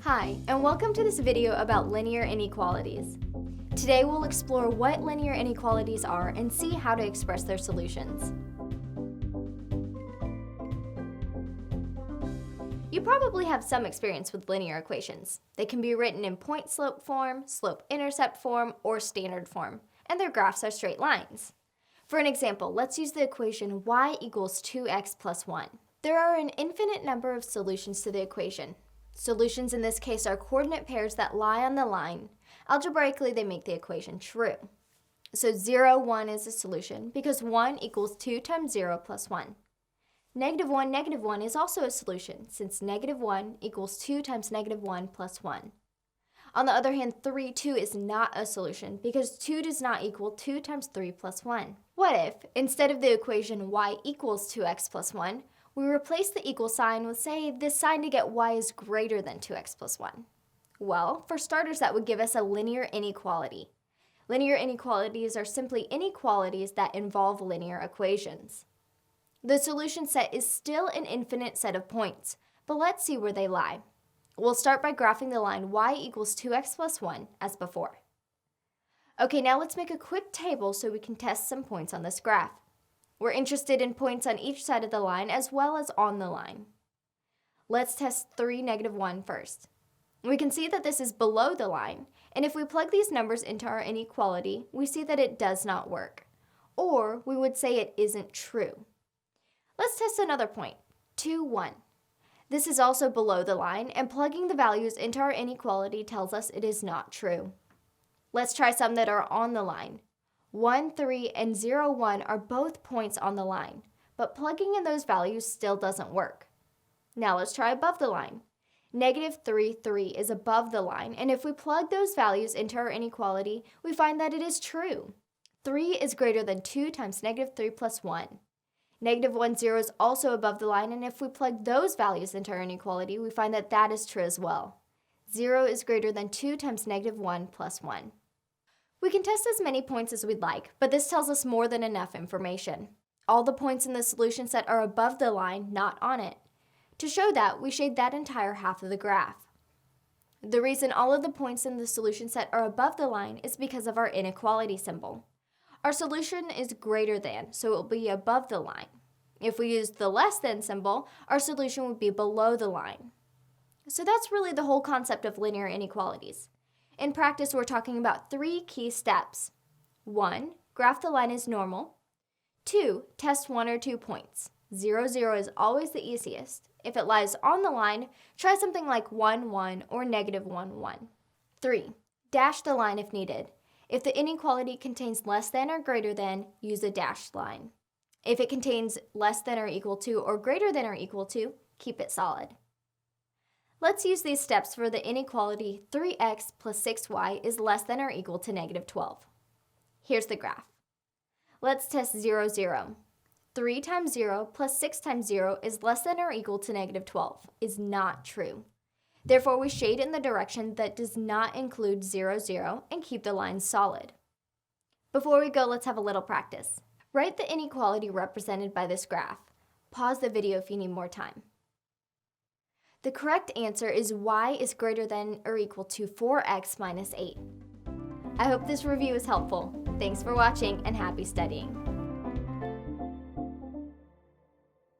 Hi, and welcome to this video about linear inequalities. Today we'll explore what linear inequalities are and see how to express their solutions. You probably have some experience with linear equations. They can be written in point-slope form, slope-intercept form, or standard form, and their graphs are straight lines. For an example, let's use the equation y equals 2x plus 1. There are an infinite number of solutions to the equation. Solutions in this case are coordinate pairs that lie on the line. Algebraically, they make the equation true. So 0, 1 is a solution because 1 equals 2 times 0 plus 1. Negative 1 is also a solution since negative 1 equals 2 times negative 1 plus 1. On the other hand, 3, 2 is not a solution because 2 does not equal 2 times 3 plus 1. What if, instead of the equation y equals 2x plus 1, we replace the equal sign with, say, this sign to get y is greater than 2x plus 1? Well, for starters, that would give us a linear inequality. Linear inequalities are simply inequalities that involve linear equations. The solution set is still an infinite set of points, but let's see where they lie. We'll start by graphing the line y equals 2x plus 1 as before. Okay, now let's make a quick table so we can test some points on this graph. We're interested in points on each side of the line as well as on the line. Let's test 3, negative 1 first. We can see that this is below the line, and if we plug these numbers into our inequality, we see that it does not work. Or we would say it isn't true. Let's test another point, 2, 1. This is also below the line, and plugging the values into our inequality tells us it is not true. Let's try some that are on the line. 1, 3, and 0, 1 are both points on the line, but plugging in those values still doesn't work. Now let's try above the line. Negative 3, 3 is above the line, and if we plug those values into our inequality, we find that it is true. 3 is greater than 2 times negative 3 plus 1. Negative 1, 0 is also above the line, and if we plug those values into our inequality, we find that that is true as well. 0 is greater than 2 times negative 1 plus 1. We can test as many points as we'd like, but this tells us more than enough information. All the points in the solution set are above the line, not on it. To show that, we shade that entire half of the graph. The reason all of the points in the solution set are above the line is because of our inequality symbol. Our solution is greater than, so it will be above the line. If we use the less than symbol, our solution would be below the line. So that's really the whole concept of linear inequalities. In practice, we're talking about 3 key steps. 1, graph the line as normal. 2, test 1 or 2 points. 0, 0 is always the easiest. If it lies on the line, try something like 1, 1 or negative 1, 1. 3, dash the line if needed. If the inequality contains less than or greater than, use a dashed line. If it contains less than or equal to or greater than or equal to, keep it solid. Let's use these steps for the inequality 3x plus 6y is less than or equal to negative 12. Here's the graph. Let's test 0, 0. 3 times 0 plus 6 times 0 is less than or equal to negative 12 is not true. Therefore, we shade in the direction that does not include 0, 0 and keep the line solid. Before we go, let's have a little practice. Write the inequality represented by this graph. Pause the video if you need more time. The correct answer is y is greater than or equal to 4x minus 8. I hope this review is helpful. Thanks for watching and happy studying.